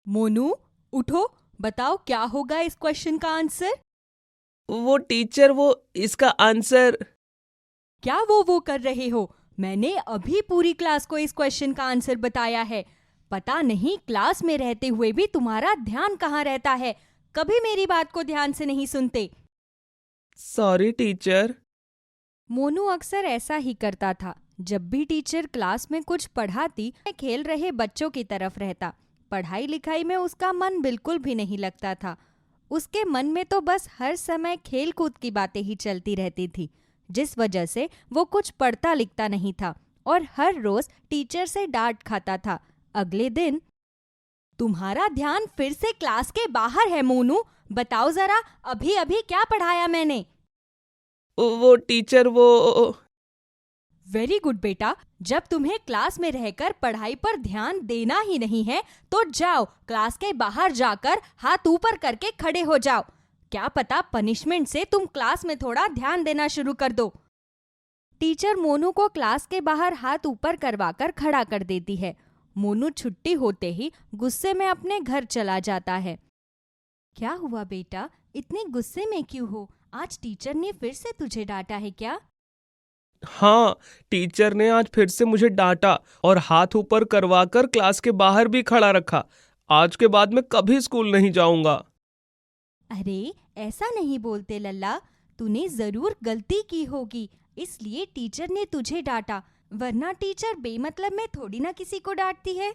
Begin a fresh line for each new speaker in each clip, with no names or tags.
मोनू, उठो। बताओ क्या होगा इस क्वेश्चन का आंसर।
वो टीचर, वो इसका आंसर।
क्या वो कर रहे हो? मैंने अभी पूरी क्लास को इस क्वेश्चन का आंसर बताया है। पता नहीं क्लास में रहते हुए भी तुम्हारा ध्यान कहाँ रहता है। कभी मेरी बात को ध्यान से नहीं सुनते।
Sorry teacher.
मोनू अक्सर ऐसा ही करता था। जब भी टीचर क्लास में कुछ पढ़ाती, वह खेल रहे बच्चों की तरफ रहता। पढ़ाई लिखाई में उसका मन बिल्कुल भी नहीं लगता था। उसके मन में तो बस हर समय खेल कूद की बातें ही चलती रहती थी, जिस वजह से वो कुछ पढ़ता लिखता नहीं था और हर रोज टीचर से डांट खाता था। अगले दिन, तुम्हारा ध्यान फिर से क्लास के बाहर है मोनू। बताओ जरा, अभी अभी क्या पढ़ाया मैंने?
वो टीचर, वो
वेरी गुड बेटा। जब तुम्हें क्लास में रहकर पढ़ाई पर ध्यान देना ही नहीं है, तो जाओ क्लास के बाहर जाकर हाथ ऊपर करके खड़े हो जाओ। क्या पता पनिशमेंट से तुम क्लास में थोड़ा ध्यान देना शुरू कर दो। टीचर मोनू को क्लास के बाहर हाथ ऊपर करवाकर खड़ा कर देती है। मोनू छुट्टी होते ही गुस्से में अपने घर चला जाता है। क्या हुआ बेटा, इतने गुस्से में क्यों हो? आज टीचर ने फिर से तुझे डांटा है क्या?
हाँ, टीचर ने आज फिर से मुझे डांटा और हाथ ऊपर करवाकर क्लास के बाहर भी खड़ा रखा। आज के बाद मैं कभी स्कूल नहीं जाऊंगा।
अरे, ऐसा नहीं बोलते लल्ला। तूने जरूर गलती की होगी, इसलिए टीचर ने तुझे डांटा। वरना टीचर बेमतलब में थोड़ी ना किसी को डांटती है।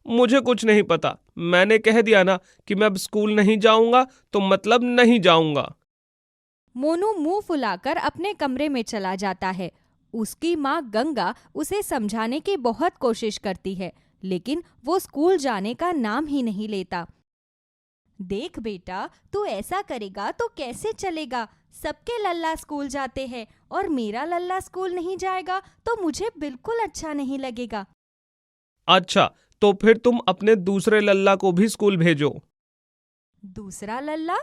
मुझे कुछ नहीं पता। मैंने कह दिया ना कि मैं अब स्कूल नहीं जाऊंगा, तो मतलब नहीं जाऊंगा।
मोनू मुंह फुलाकर अपने कमरे में चला जाता है। उसकी माँ गंगा उसे समझाने की बहुत कोशिश करती है, लेकिन वो स्कूल जाने का नाम ही नहीं लेता। देख बेटा, तू ऐसा करेगा तो कैसे चलेगा? सबके लल्ला स्कूल जाते हैं और मेरा लल्ला स्कूल नहीं जाएगा तो मुझे बिल्कुल अच्छा नहीं लगेगा।
अच्छा, तो फिर तुम अपने दूसरे लल्ला को भी स्कूल भेजो।
दूसरा लल्ला?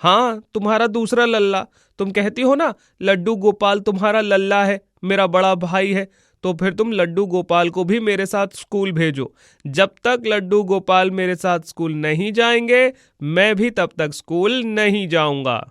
हाँ, तुम्हारा दूसरा लल्ला। तुम कहती हो ना, लड्डू गोपाल तुम्हारा लल्ला है, मेरा बड़ा भाई है। तो फिर तुम लड्डू गोपाल को भी मेरे साथ स्कूल भेजो। जब तक लड्डू गोपाल मेरे साथ स्कूल नहीं जाएंगे, मैं भी तब तक स्कूल नहीं जाऊंगा।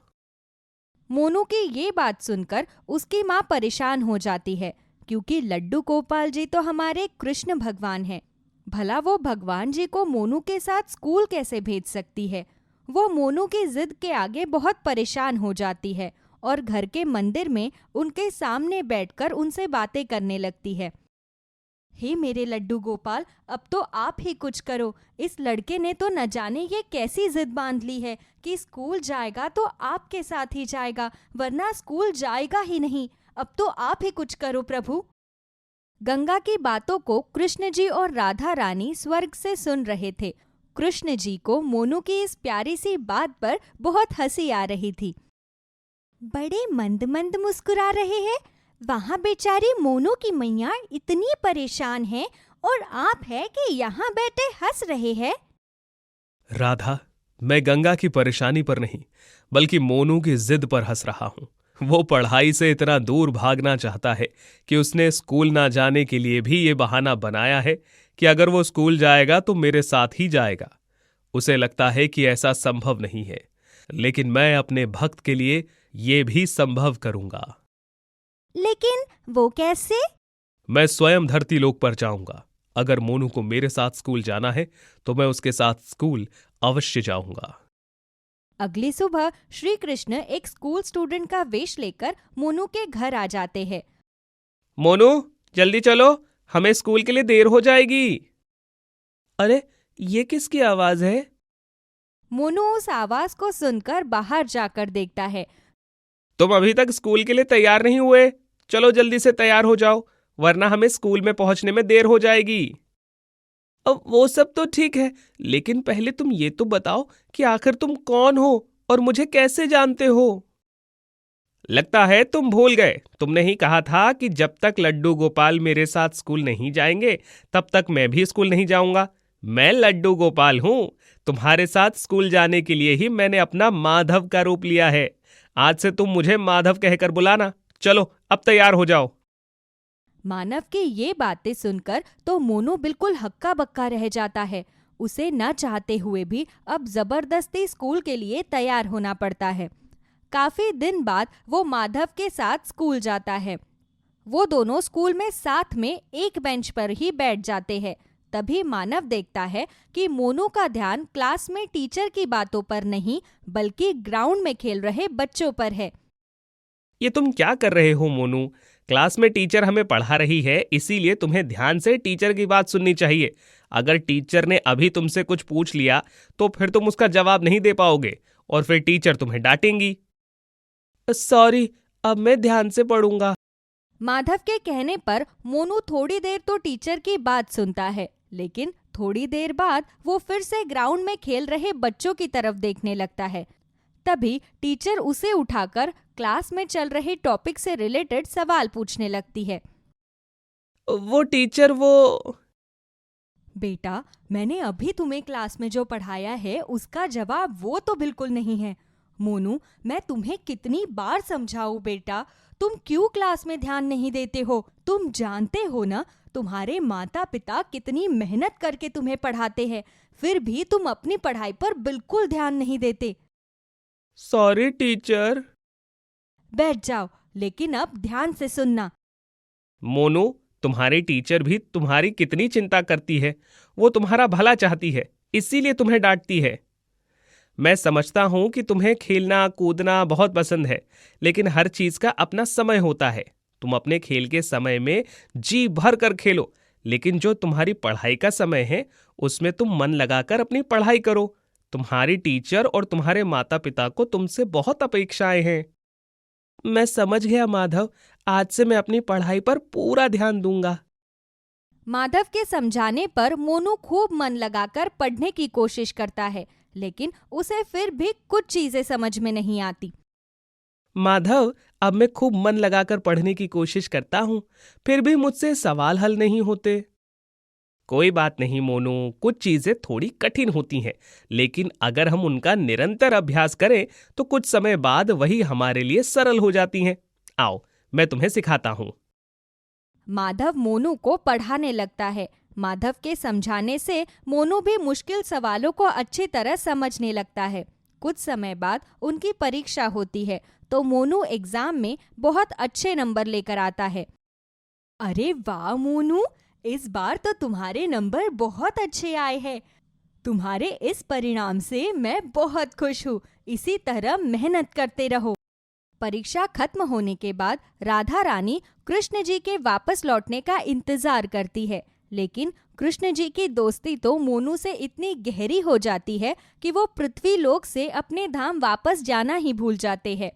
मोनू की ये बात सुनकर उसकी माँ परेशान हो जाती है, क्योंकि लड्डू गोपाल जी तो हमारे कृष्ण भगवान हैं। भला वो भगवान जी को मोनू के साथ स्कूल कैसे भेज सकती है? वो मोनू की जिद के आगे बहुत परेशान हो जाती है और घर के मंदिर में उनके सामने बैठकर उनसे बातें करने लगती है। हे मेरे लड्डू गोपाल, अब तो आप ही कुछ करो। इस लड़के ने तो न जाने ये कैसी जिद बांध ली है कि स्कूल जाएगा तो आपके साथ ही जाएगा, वरना स्कूल जाएगा ही नहीं। अब तो आप ही कुछ करो प्रभु। गंगा की बातों को कृष्ण जी और राधा रानी स्वर्ग से सुन रहे थे। कृष्ण जी को मोनू की इस प्यारी सी बात पर बहुत हंसी आ रही थी। बड़े मंद मंद मुस्कुरा रहे हैं। वहाँ बेचारी मोनू की मैया इतनी परेशान है और आप है कि यहाँ बैठे हंस रहे हैं।
राधा, मैं गंगा की परेशानी पर नहीं, बल्कि मोनू की जिद पर हंस रहा हूं। वो पढ़ाई से इतना दूर भागना चाहता है कि उसने स्कूल ना जाने के लिए भी ये बहाना बनाया है कि अगर वो स्कूल जाएगा तो मेरे साथ ही जाएगा। उसे लगता है कि ऐसा संभव नहीं है, लेकिन मैं अपने भक्त के लिए ये भी संभव करूंगा।
लेकिन वो कैसे?
मैं स्वयं धरती लोक पर जाऊंगा। अगर मोनू को मेरे साथ स्कूल जाना है तो मैं उसके साथ स्कूल अवश्य जाऊंगा।
अगली सुबह श्री कृष्ण एक स्कूल स्टूडेंट का वेश लेकर मोनू के घर आ जाते हैं।
मोनू, जल्दी चलो, हमें स्कूल के लिए देर हो जाएगी। अरे, ये किसकी आवाज है?
मोनू उस आवाज को सुनकर बाहर जाकर देखता है।
तुम अभी तक स्कूल के लिए तैयार नहीं हुए? चलो जल्दी से तैयार हो जाओ, वरना हमें स्कूल में पहुंचने में देर हो जाएगी। अब वो सब तो ठीक है, लेकिन पहले तुम ये तो बताओ कि आखिर तुम कौन हो और मुझे कैसे जानते हो? लगता है तुम भूल गए। तुमने ही कहा था कि जब तक लड्डू गोपाल मेरे साथ स्कूल नहीं जाएंगे, तब तक मैं भी स्कूल नहीं जाऊंगा। मैं लड्डू गोपाल हूं। तुम्हारे साथ स्कूल जाने के लिए ही मैंने अपना माधव का रूप लिया है। आज से तुम मुझे माधव कहकर बुलाना। चलो, अब तैयार हो जाओ।
मानव की ये बातें सुनकर तो मोनू बिल्कुल हक्का बक्का रह जाता है। उसे न चाहते हुए भी अब जबरदस्ती स्कूल के लिए तैयार होना पड़ता है। काफी दिन बाद वो माधव के साथ स्कूल जाता है। वो दोनों स्कूल में साथ में एक बेंच पर ही बैठ जाते हैं। तभी मानव देखता है कि मोनू का ध्यान क्लास में टीचर की बातों पर नहीं बल्कि ग्राउंड में खेल रहे बच्चों पर है।
ये तुम क्या कर रहे हो मोनू? क्लास में टीचर हमें पढ़ा रही है, इसीलिए तुम्हें ध्यान से टीचर की बात सुननी चाहिए। अगर टीचर ने अभी तुमसे कुछ पूछ लिया तो फिर तुम उसका जवाब नहीं दे पाओगे और फिर टीचर तुम्हें डांटेंगी। सॉरी, अब मैं ध्यान से पढ़ूंगा।
माधव के कहने पर मोनू थोड़ी देर तो टीचर की बात सुनता है, लेकिन थोड़ी देर बाद वो फिर से ग्राउंड में खेल रहे बच्चों की तरफ देखने लगता है। तभी टीचर उसे उठाकर क्लास में चल रहे टॉपिक से रिलेटेड सवाल पूछने लगती है।
वो टीचर वो
बेटा, मैंने अभी तुम्हें क्लास में जो पढ़ाया है उसका जवाब वो तो बिल्कुल नहीं है। मोनू, मैं तुम्हें कितनी बार समझाऊं बेटा, तुम क्यों क्लास में ध्यान नहीं देते हो? तुम जानते हो ना, तुम्हारे माता पिता कितनी मेहनत करके तुम्हें पढ़ाते हैं, फिर भी तुम अपनी पढ़ाई पर बिल्कुल ध्यान नहीं देते।
Sorry teacher.
बैठ जाओ, लेकिन अब ध्यान से सुनना।
मोनू, तुम्हारी टीचर भी तुम्हारी कितनी चिंता करती है। वो तुम्हारा भला चाहती है, इसीलिए तुम्हें डांटती है। मैं समझता हूं कि तुम्हें खेलना कूदना बहुत पसंद है, लेकिन हर चीज का अपना समय होता है। तुम अपने खेल के समय में जी भर कर खेलो, लेकिन जो तुम्हारी पढ़ाई का समय है उसमें तुम मन लगाकर अपनी पढ़ाई करो। तुम्हारी टीचर और तुम्हारे माता पिता को तुमसे बहुत अपेक्षाएं हैं। मैं समझ गया माधव, आज से मैं अपनी पढ़ाई पर पूरा ध्यान दूंगा।
माधव के समझाने पर मोनू खूब मन लगाकर पढ़ने की कोशिश करता है, लेकिन उसे फिर भी कुछ चीजें समझ में नहीं आती।
माधव, अब मैं खूब मन लगाकर पढ़ने की कोशिश करता हूं, फिर भी मुझसे सवाल हल नहीं होते। कोई बात नहीं मोनू, कुछ चीजें थोड़ी कठिन होती हैं, लेकिन अगर हम उनका निरंतर अभ्यास करें तो कुछ समय बाद वही हमारे लिए सरल हो जाती हैं। आओ, मैं तुम्हें सिखाता हूं।
माधव मोनू को पढ़ाने लगता है। माधव के समझाने से मोनू भी मुश्किल सवालों को अच्छी तरह समझने लगता है। कुछ समय बाद उनकी परीक्षा होती है, तो मोनू एग्जाम में बहुत अच्छे नंबर लेकर आता है। अरे वाह मोनू, इस बार तो तुम्हारे नंबर बहुत अच्छे आए हैं। तुम्हारे इस परिणाम से मैं बहुत खुश हूँ। इसी तरह मेहनत करते रहो। परीक्षा खत्म होने के बाद राधा रानी कृष्ण जी के वापस लौटने का इंतजार करती है, लेकिन कृष्ण जी की दोस्ती तो मोनू से इतनी गहरी हो जाती है कि वो पृथ्वी लोक से अपने धाम वापस जाना ही भूल जाते हैं।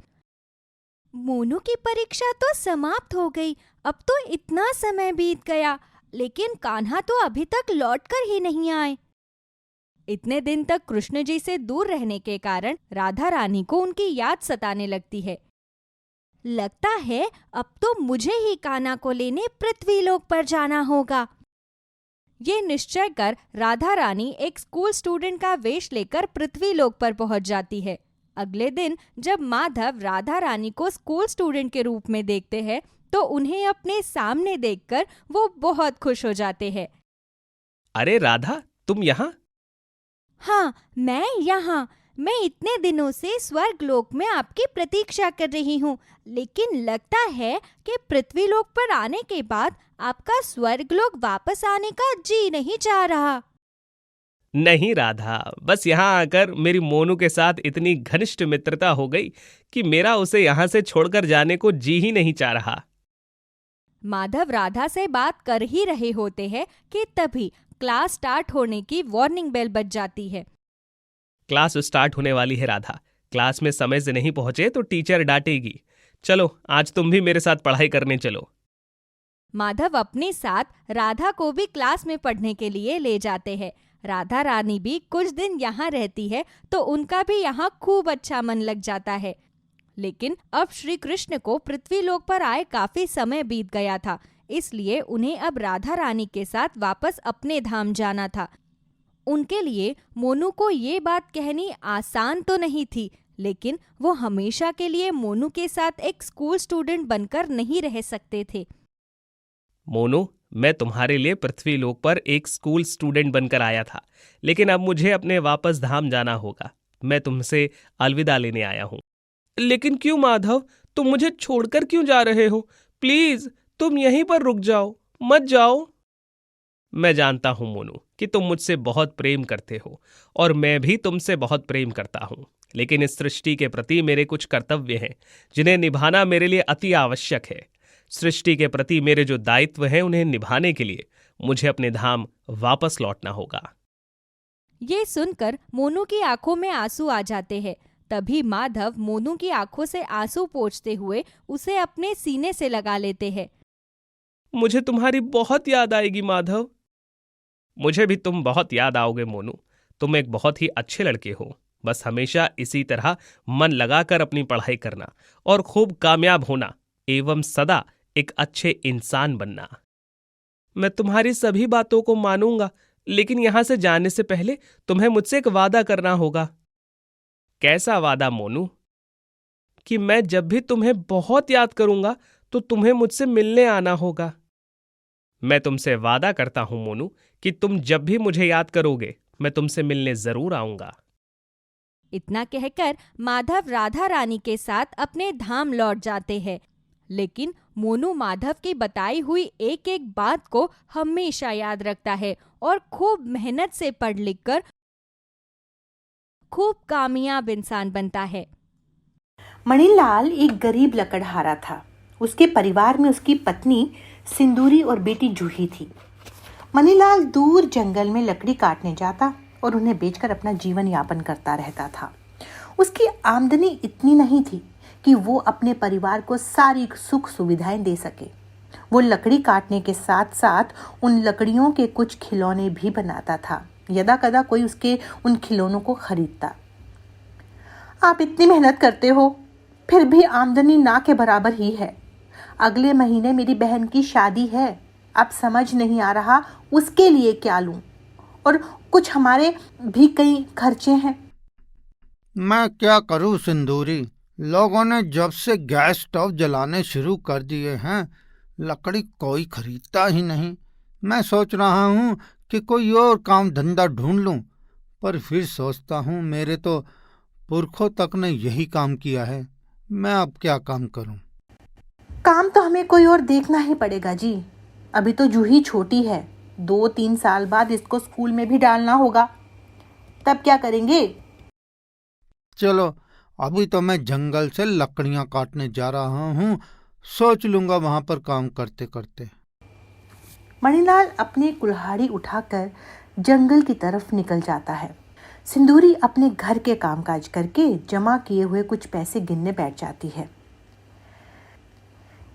मोनू की परीक्षा तो समाप्त हो गई। अब तो इतना समय बीत गया, लेकिन कान्हा तो अभी तक लौटकर ही नहीं आए। इतने दिन तक कृष्ण जी से दूर रहने के कारण राधा रानी को उनकी याद सताने लगती है। लगता है अब तो मुझे ही कान्हा को लेने पृथ्वीलोक पर जाना होगा। ये निश्चय कर राधा रानी एक स्कूल स्टूडेंट का वेश लेकर पृथ्वीलोक पर पहुंच जाती है। अगले दिन जब माधव राधा रानी को स्कूल स्टूडेंट के रूप में देखते हैं, तो उन्हें अपने सामने देखकर वो बहुत खुश हो जाते हैं।
अरे राधा, तुम यहाँ?
हाँ, मैं यहाँ। मैं इतने दिनों से स्वर्गलोक में आपकी प्रतीक्षा कर रही हूँ, लेकिन लगता है कि पृथ्वीलोक पर आने के बाद आपका स्वर्गलोक वापस आने का जी नहीं चाह रहा।
नहीं राधा, बस यहाँ आकर मेरी मोनू के साथ इतनी घनिष्ठ मित्रता हो गई कि मेरा उसे यहाँ से छोड़कर जाने को जी ही नहीं चाह रहा।
माधव राधा से बात कर ही रहे होते हैं कि तभी क्लास स्टार्ट होने की वार्निंग बेल बज जाती है।
क्लास स्टार्ट होने वाली है राधा। क्लास में समय से नहीं पहुंचे तो टीचर डांटेगी। चलो, आज तुम भी मेरे साथ पढ़ाई करने चलो।
माधव अपने साथ राधा को भी क्लास में पढ़ने के लिए ले जाते हैं। राधा रानी भी कुछ दिन यहाँ रहती है, तो उनका भी यहाँ खूब अच्छा मन लग जाता है। लेकिन अब श्री कृष्ण को पृथ्वीलोक पर आए काफी समय बीत गया था, इसलिए उन्हें अब राधा रानी के साथ वापस अपने धाम जाना था। उनके लिए मोनू को ये बात कहनी आसान तो नहीं थी, लेकिन वो हमेशा के लिए मोनू के साथ एक स्कूल स्टूडेंट बनकर नहीं रह सकते थे।
मोनू, मैं तुम्हारे लिए पृथ्वीलोक पर एक स्कूल स्टूडेंट बनकर आया था, लेकिन अब मुझे अपने वापस धाम जाना होगा। मैं तुमसे अलविदा लेने आया हूं। लेकिन क्यों माधव, तुम मुझे छोड़कर क्यों जा रहे हो? प्लीज तुम यहीं पर रुक जाओ, मत जाओ। मैं जानता हूं मोनू कि तुम मुझसे बहुत प्रेम करते हो और मैं भी तुमसे बहुत प्रेम करता हूं, लेकिन इस सृष्टि के प्रति मेरे कुछ कर्तव्य हैं जिन्हें निभाना मेरे लिए अति आवश्यक है। सृष्टि के प्रति मेरे जो दायित्व हैं उन्हें निभाने के लिए मुझे अपने धाम वापस लौटना होगा।
ये सुनकर मोनू की आंखों में आंसू आ जाते हैं। तभी माधव मोनू की आंखों से आंसू पोंछते हुए उसे अपने सीने से लगा लेते हैं।
मुझे तुम्हारी बहुत याद आएगी माधव। मुझे भी तुम बहुत याद आओगे मोनू। तुम एक बहुत ही अच्छे लड़के हो। बस हमेशा इसी तरह मन लगाकर अपनी पढ़ाई करना और खूब कामयाब होना एवं सदा एक अच्छे इंसान बनना। मैं तुम्हारी सभी बातों को मानूंगा, लेकिन यहां से जाने से पहले तुम्हें मुझसे एक वादा करना होगा। कैसा वादा मोनू? कि मैं जब भी तुम्हें बहुत याद करूंगा तो तुम्हें मुझसे मिलने आना होगा। मैं तुमसे वादा करता हूं मोनू कि तुम जब भी मुझे याद करोगे मैं तुमसे मिलने जरूर आऊंगा।
इतना कहकर माधव राधा रानी के साथ अपने धाम लौट जाते हैं। लेकिन मोनू माधव की बताई हुई एक एक बात को हमेशा याद रखता है और खूब मेहनत से पढ़ लिख कर खूब कामयाब इंसान बनता है।
मणिलाल एक गरीब लकड़हारा था। उसके परिवार में उसकी पत्नी सिंदूरी और बेटी जूही थी। मणिलाल दूर जंगल में लकड़ी काटने जाता और उन्हें बेचकर अपना जीवन यापन करता रहता था। उसकी आमदनी इतनी नहीं थी कि वो अपने परिवार को सारी सुख सुविधाएं दे सके। वो लकड़ी काटने के साथ साथ उन लकड़ियों के कुछ खिलौने भी बनाता था। यदा कदा कोई उसके उन खिलौनों को खरीदता। आप इतनी मेहनत करते हो, फिर भी आमदनी ना के बराबर ही है। अगले महीने मेरी बहन की शादी है। अब समझ नहीं आ रहा उसके लिए क्या लूं, और कुछ हमारे भी कई खर्चे हैं।
मैं क्या करूं सिंदूरी, लोगों ने जब से गैस स्टोव जलाने शुरू कर दिए हैं लकड़ी कोई खरीदता ही नहीं। मैं सोच रहा हूं कि कोई और काम धंधा ढूंढ लूं, पर फिर सोचता हूं मेरे तो पुरखों तक ने यही काम किया है। मैं अब क्या काम करूं?
काम तो हमें कोई और देखना ही पड़ेगा जी। अभी तो जूही छोटी है, 2-3 साल बाद इसको स्कूल में भी डालना होगा। तब क्या करेंगे?
चलो, अभी तो मैं जंगल से लकड़ियां काटने जा रहा हूं, सोच लूंगा वहां पर काम करते करते।
मणिलाल अपनी कुल्हाड़ी उठाकर जंगल की तरफ निकल जाता है। सिंदूरी अपने घर के कामकाज करके जमा किए हुए कुछ पैसे गिनने बैठ जाती है।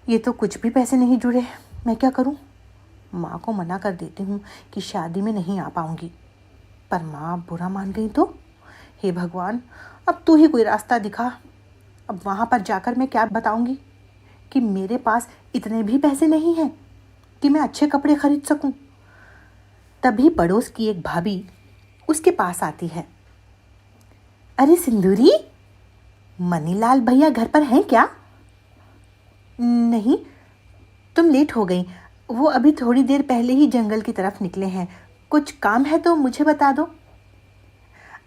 ये तो कुछ भी पैसे नहीं जुड़े, मैं क्या करूं? माँ को मना कर देती हूँ कि शादी में नहीं आ पाऊंगी, पर माँ बुरा मान गई तो? हे भगवान, अब तू ही कोई रास्ता दिखा। अब वहाँ पर जाकर मैं क्या बताऊंगी कि मेरे पास इतने भी पैसे नहीं हैं कि मैं अच्छे कपड़े खरीद सकूं। तभी पड़ोस की एक भाभी उसके पास आती है। अरे सिंदूरी, मनीलाल भैया घर पर हैं क्या? नहीं, तुम लेट हो गई। वो अभी थोड़ी देर पहले ही जंगल की तरफ निकले हैं। कुछ काम है तो मुझे बता दो।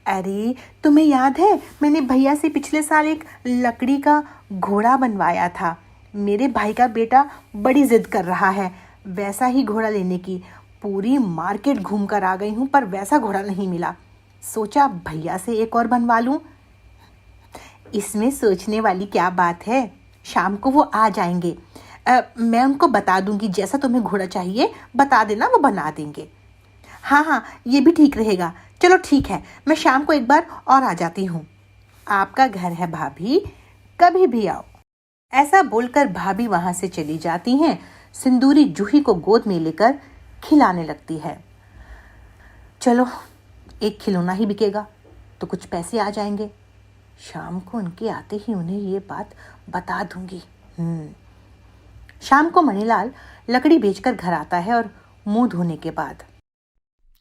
अरे तुम्हें याद है, मैंने भैया से पिछले साल एक लकड़ी का घोड़ा बनवाया था। मेरे भाई का बेटा बड़ी जिद कर रहा है वैसा ही घोड़ा लेने की। पूरी मार्केट घूम कर आ गई हूँ, पर वैसा घोड़ा नहीं मिला। सोचा भैया से एक और बनवा लूँ। इसमें सोचने वाली क्या बात है, शाम को वो आ जाएंगे। मैं उनको बता दूंगी जैसा तुम्हें घोड़ा चाहिए बता देना, वो बना देंगे। हाँ, ये भी ठीक रहेगा। चलो ठीक है, मैं शाम को एक बार और आ जाती हूँ। आपका घर है भाभी, कभी भी आओ। ऐसा बोलकर भाभी वहां से चली जाती हैं। सिंदूरी जूही को गोद में लेकर खिलाने लगती है। चलो, एक खिलौना ही बिकेगा तो कुछ पैसे आ जाएंगे। शाम को उनके आते ही उन्हें ये बात बता दूंगी। शाम को मणिलाल लकड़ी बेचकर घर आता है और मुंह धोने के बाद,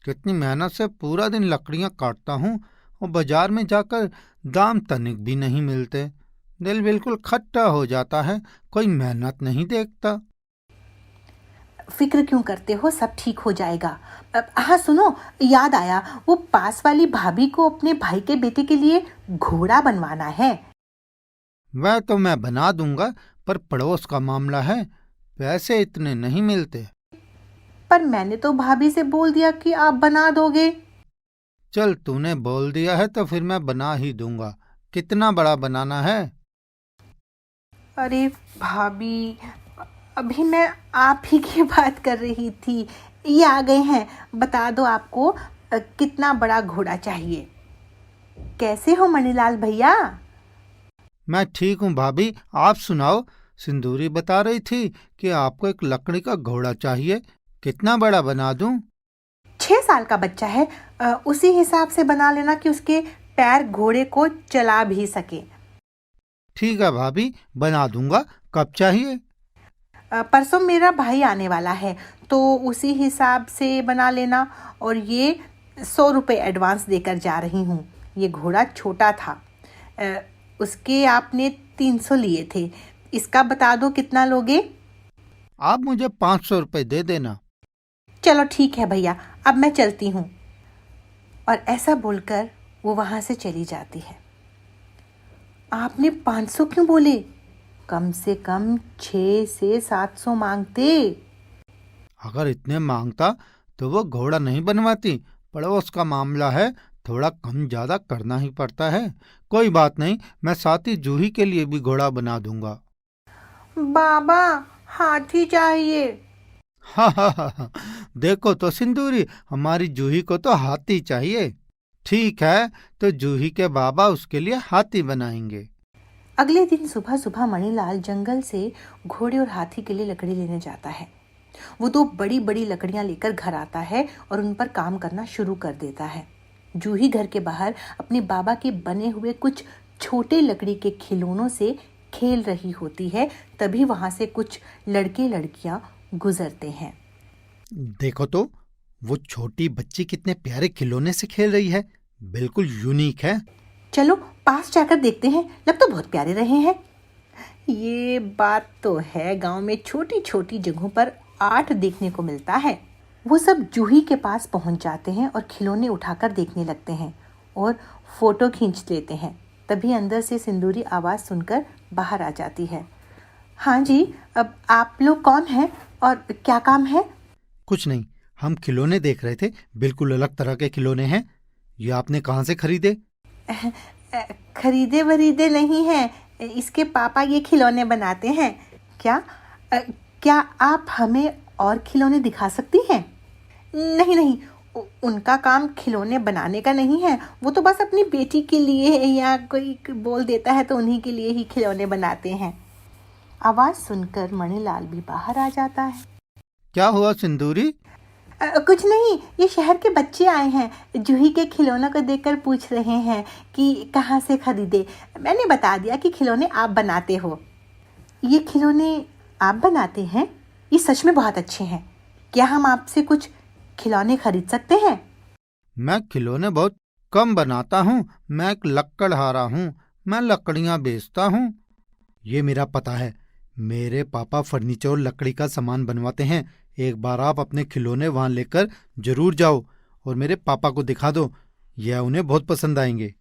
कितनी मेहनत से पूरा दिन लकड़ियां काटता हूँ और बाजार में जाकर दाम तनिक भी नहीं मिलते। दिल बिल्कुल खट्टा हो जाता है, कोई मेहनत नहीं देखता।
फिक्र क्यों करते हो, सब ठीक हो जाएगा। हाँ सुनो, याद आया, वो पास वाली भाभी को अपने भाई के बेटे के लिए घोड़ा बनवाना है।
वह तो मैं बना दूंगा, पर पड़ोस का मामला है, पैसे इतने नहीं मिलते।
पर मैंने तो भाभी से बोल दिया कि आप बना दोगे।
चल, तूने बोल दिया है तो फिर मैं बना ही दूंगा। कितना बड़ा बनाना है?
अरे भाभी, अभी मैं आप ही की बात कर रही थी। ये आ गए हैं, बता दो आपको कितना बड़ा घोड़ा चाहिए। कैसे हो मणिलाल भैया?
मैं ठीक हूँ भाभी, आप सुनाओ। सिंदूरी बता रही थी कि आपको एक लकड़ी का घोड़ा चाहिए। कितना बड़ा बना दूं?
6 साल का बच्चा है, उसी हिसाब से बना लेना कि उसके पैर घोड़े को चला भी सके।
ठीक है भाभी, बना दूंगा। कब चाहिए?
परसों मेरा भाई आने वाला है, तो उसी हिसाब से बना लेना। और ये 100 रुपये एडवांस देकर जा रही हूँ। ये घोड़ा छोटा था, उसके आपने 300 लिए थे। इसका बता दो कितना लोगे?
आप मुझे 500 रुपये दे देना।
चलो ठीक है भैया, अब मैं चलती हूँ। और ऐसा बोलकर वो वहाँ से चली जाती है। आपने 500 क्यों बोले? कम से कम 600 से 700 मांगते।
अगर इतने मांगता तो वो घोड़ा नहीं बनवाती। पड़ोस का मामला है, थोड़ा कम ज्यादा करना ही पड़ता है। कोई बात नहीं, मैं साथी जूही के लिए भी घोड़ा बना दूंगा।
बाबा, हाथी चाहिए।
हा हा हा हा। देखो तो सिंदूरी, हमारी जूही को तो हाथी चाहिए। ठीक है, तो जूही के बाबा उसके लिए हाथी बनाएंगे।
अगले दिन सुबह सुबह मणिलाल जंगल से घोड़े और हाथी के लिए लकड़ी लेने जाता है। वो 2 बड़ी बड़ी लकड़ियां लेकर घर आता है और उन पर काम करना शुरू कर देता है। जूही घर के बाहर अपने बाबा के बने हुए कुछ छोटे लकड़ी के खिलौनों से खेल रही होती है। तभी वहां से कुछ लड़के लड़कियां गुजरते हैं।
देखो तो, वो छोटी बच्ची कितने प्यारे खिलौने से खेल रही है। बिल्कुल यूनिक है।
चलो पास जाकर देखते हैं, लग तो बहुत प्यारे रहे हैं। ये बात तो है, गांव में छोटी छोटी जगहों पर आर्ट देखने को मिलता है। वो सब जूही के पास पहुंच जाते हैं और खिलौने उठाकर देखने लगते हैं और फोटो खींच लेते हैं। तभी अंदर से सिंदूरी आवाज़ सुनकर बाहर आ जाती है। हाँ जी, अब आप लोग कौन हैं और क्या काम है?
कुछ नहीं, हम खिलौने देख रहे थे। बिल्कुल अलग तरह के खिलौने हैं। ये आपने कहाँ से खरीदे?
खरीदे वरीदे नहीं हैं, इसके पापा ये खिलौने बनाते हैं। क्या क्या आप हमें और खिलौने दिखा सकती हैं? नहीं नहीं, उनका काम खिलौने बनाने का नहीं है। वो तो बस अपनी बेटी के लिए या कोई बोल देता है तो उन्हीं के लिए ही खिलौने बनाते हैं। आवाज़ सुनकर मणिलाल भी बाहर आ जाता है।
क्या हुआ सिंदूरी?
कुछ नहीं, ये शहर के बच्चे आए हैं, जूही के खिलौनों को देखकर पूछ रहे हैं कि कहाँ से खरीदे। मैंने बता दिया कि खिलौने आप बनाते हो। ये खिलौने आप बनाते हैं? ये सच में बहुत अच्छे हैं। क्या हम आपसे कुछ खिलौने खरीद सकते हैं?
मैं खिलौने बहुत कम बनाता हूँ। मैं एक लक्कड़हारा हूँ। मैं लकड़ियाँ बेचता हूँ। ये मेरा पता है। मेरे पापा फर्नीचर और लकड़ी का सामान बनवाते हैं। एक बार आप अपने खिलौने वहां लेकर जरूर जाओ और मेरे पापा को दिखा दो। यह उन्हें बहुत पसंद आएंगे।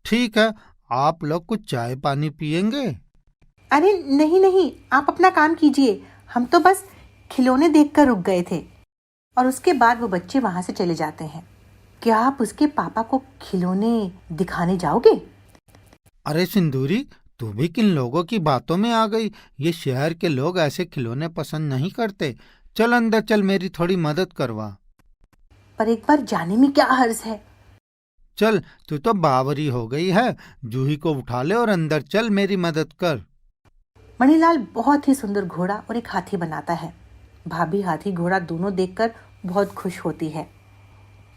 ठीक है, आप लोग कुछ चाय पानी पियेंगे?
अरे नहीं नहीं, आप अपना काम कीजिए। हम तो बस खिलौने देखकर रुक गए थे। और उसके बाद वो बच्चे वहां से चले जाते हैं। क्या आप उसके पापा को खिलौने दिखाने जाओगे?
अरे सिंदूरी, तू भी किन लोगों की बातों में आ गई? ये शहर के लोग ऐसे खिलौने पसंद नहीं करते। चल अंदर चल, मेरी थोड़ी मदद करवा।
पर एक बार जाने में क्या हर्ज है?
चल, तू तो बावरी हो गई है। जूही को उठा ले और अंदर चल, मेरी मदद कर।
मणिलाल बहुत ही सुंदर घोड़ा और एक हाथी बनाता है। भाभी हाथी घोड़ा दोनों देखकर बहुत खुश होती है।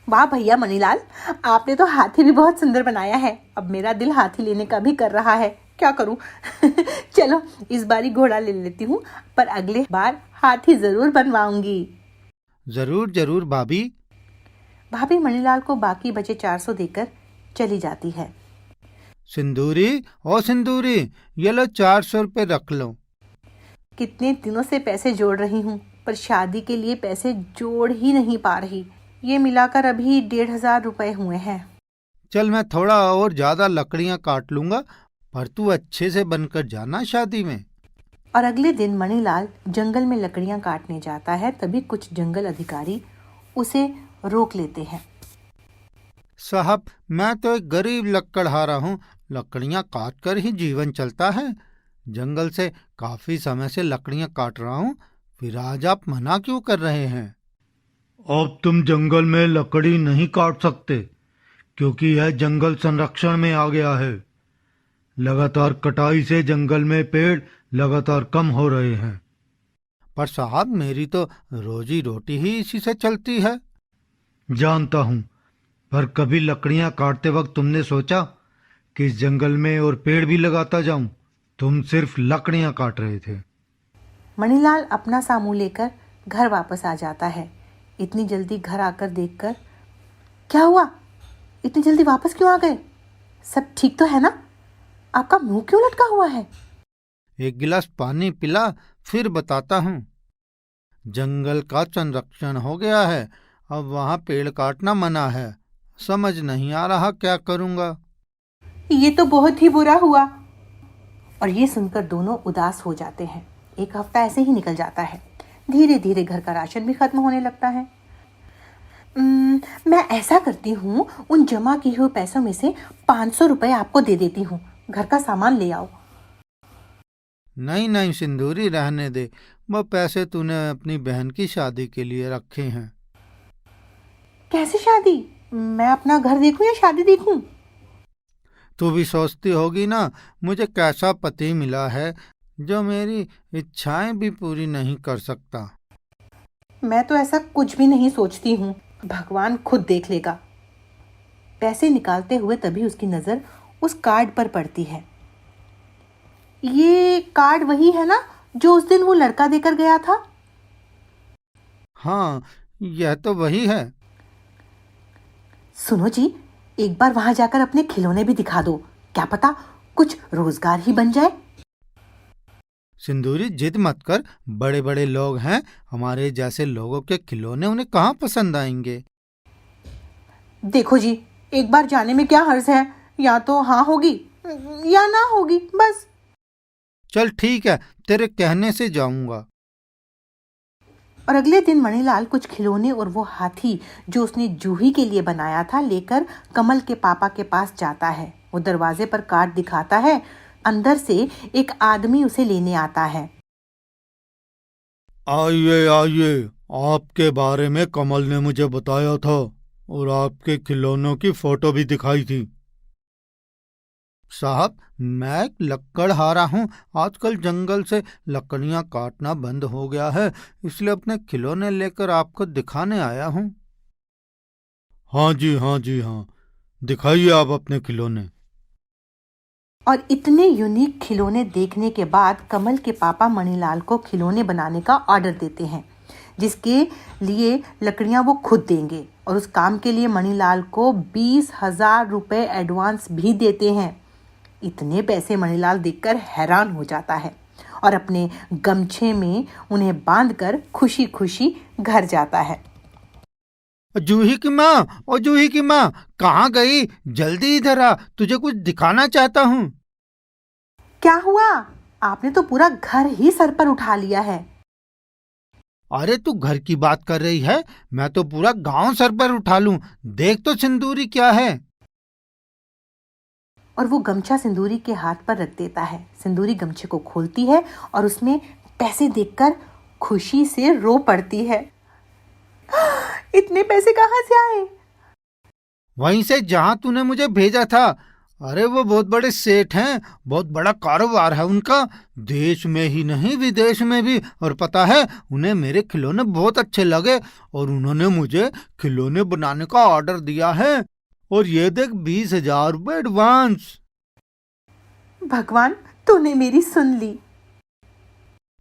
वाह भैया मणिलाल, आपने तो हाथी भी बहुत सुंदर बनाया है। अब मेरा दिल हाथी लेने का भी कर रहा है, क्या करूं? चलो इस बारी घोड़ा ले लेती हूँ, पर अगले बार हाथी जरूर बनवाऊंगी।
जरूर जरूर भाभी।
भाभी मणिलाल को बाकी बचे 400 देकर चली जाती है।
सिंदूरी, ओ सिंदूरी, ये लो 400 रुपये रख लो।
कितने दिनों से पैसे जोड़ रही हूँ, पर शादी के लिए पैसे जोड़ ही नहीं पा रही। ये मिलाकर अभी 1,500 रुपए हुए हैं।
चल मैं थोड़ा और ज्यादा लकड़ियां काट लूंगा, पर तू अच्छे से बनकर जाना शादी में।
और अगले दिन मणिलाल जंगल में लकड़ियां काटने जाता है। तभी कुछ जंगल अधिकारी उसे रोक लेते हैं।
साहब, मैं तो एक गरीब लकड़हारा हूँ, लकड़ियां काट कर ही जीवन चलता है। जंगल से काफी समय से लकड़ियां काट रहा हूँ, फिर आज आप मना क्यों कर रहे हैं? अब तुम जंगल में लकड़ी नहीं काट सकते, क्योंकि यह जंगल संरक्षण में आ गया है। लगातार कटाई से जंगल में पेड़ लगातार कम हो रहे हैं। पर साहब, मेरी तो रोजी रोटी ही इसी से चलती है। जानता हूँ, पर कभी लकड़ियां काटते वक्त तुमने सोचा कि इस जंगल में और पेड़ भी लगाता जाऊं? तुम सिर्फ लकड़ियां काट रहे थे।
मणिलाल अपना सामू लेकर घर वापस आ जाता है। इतनी जल्दी घर आकर देखकर, क्या हुआ, इतनी जल्दी वापस क्यों आ गए? सब ठीक तो है ना? आपका मुंह क्यों लटका हुआ है?
एक गिलास पानी पिला, फिर बताता हूँ। जंगल का संरक्षण हो गया है, अब वहाँ पेड़ काटना मना है। समझ नहीं आ रहा क्या करूँगा।
ये तो बहुत ही बुरा हुआ। और ये सुनकर दोनों उदास हो जाते हैं। एक हफ्ता ऐसे ही निकल जाता है। धीरे धीरे घर का राशन भी खत्म होने लगता है। मैं ऐसा करती हूँ, उन जमा किए हुए पैसों में से 500 रुपए आपको दे देती हूँ। घर का सामान ले आओ।
नहीं नहीं सिंदूरी, रहने दे। वो पैसे तूने अपनी बहन की शादी के लिए रखे हैं।
कैसे शादी? मैं अपना घर देखूं या शादी देखूं?
तू भी सोचती होगी ना, मुझे कैसा पति मिला है जो मेरी इच्छाएं भी पूरी नहीं कर सकता।
मैं तो ऐसा कुछ भी नहीं सोचती हूँ। भगवान खुद देख लेगा। पैसे निकालते हुए तभी उसकी नजर उस कार्ड पर पड़ती है। ये कार्ड वही है ना जो उस दिन वो लड़का देकर गया था?
हाँ, यह तो वही है।
सुनो जी, एक बार वहां जाकर अपने खिलौने भी दिखा दो। क्या पता कुछ रोजगार ही बन जाए।
सिंदूरी, जिद मत कर। बड़े बड़े लोग हैं, हमारे जैसे लोगों के खिलौने उन्हें कहाँ पसंद आएंगे।
देखो जी, एक बार जाने में क्या हर्ज है? या तो हाँ होगी या ना होगी, बस।
चल ठीक है, तेरे कहने से जाऊंगा।
और अगले दिन मणिलाल कुछ खिलौने और वो हाथी जो उसने जूही के लिए बनाया था लेकर कमल के पापा के पास जाता है। वो दरवाजे पर कार्ड दिखाता है। अंदर से एक आदमी उसे लेने आता है।
आइए आइए, आपके बारे में कमल ने मुझे बताया था और आपके खिलौनों की फोटो भी दिखाई थी। साहब, मैं एक लकड़हारा हूँ। आजकल जंगल से लकड़ियाँ काटना बंद हो गया है, इसलिए अपने खिलौने लेकर आपको दिखाने आया हूँ। हाँ जी, हाँ जी, हाँ, दिखाइए आप अपने खिलौने।
और इतने यूनिक खिलौने देखने के बाद कमल के पापा मणिलाल को खिलौने बनाने का ऑर्डर देते हैं, जिसके लिए लकड़ियां वो खुद देंगे। और उस काम के लिए मणिलाल को 20,000 रुपए एडवांस भी देते हैं। इतने पैसे मणिलाल देखकर हैरान हो जाता है और अपने गमछे में उन्हें बांधकर खुशी खुशी घर जाता है।
जूही की माँ, ओ जूही की माँ, कहाँ गई? जल्दी इधर आ, तुझे कुछ दिखाना चाहता हूँ।
क्या हुआ? आपने तो पूरा घर ही सर पर उठा लिया है।
अरे तू घर की बात कर रही है, मैं तो पूरा गांव सर पर उठा लूं। देख तो सिंदूरी क्या है।
और वो गमछा सिंदूरी के हाथ पर रख देता है। सिंदूरी गमछे को खोलती है और उसमें पैसे देखकर खुशी से रो पड़ती है। इतने पैसे कहाँ से आए?
वहीं से जहां तूने मुझे भेजा था। अरे वो बहुत बड़े सेठ हैं, बहुत बड़ा कारोबार है उनका, देश में ही नहीं विदेश में भी। और पता है, उन्हें मेरे खिलौने बहुत अच्छे लगे और उन्होंने मुझे खिलौने बनाने का ऑर्डर दिया है। और ये देख, 20,000 रुपये एडवांस।
भगवान, तूने मेरी सुन ली।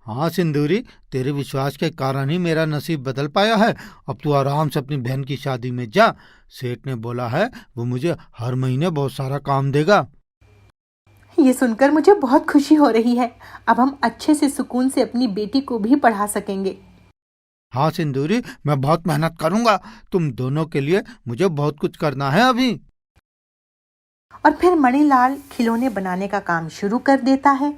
हाँ सिंदूरी, तेरे विश्वास के कारण ही मेरा नसीब बदल पाया है। अब तू आराम से अपनी बहन की शादी में जा। सेठ ने बोला है वो मुझे हर महीने बहुत सारा काम देगा।
ये सुनकर मुझे बहुत खुशी हो रही है। अब हम अच्छे से सुकून से अपनी बेटी को भी पढ़ा सकेंगे।
हाँ सिंदूरी, मैं बहुत मेहनत करूंगा। तुम दोनों के लिए मुझे बहुत कुछ करना है अभी।
और फिर मणिलाल खिलौने बनाने का काम शुरू कर देता है।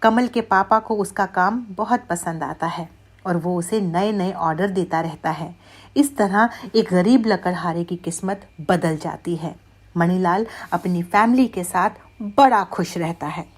कमल के पापा को उसका काम बहुत पसंद आता है और वो उसे नए नए ऑर्डर देता रहता है। इस तरह एक गरीब लकड़हारे की किस्मत बदल जाती है। मणिलाल अपनी फैमिली के साथ बड़ा खुश रहता है।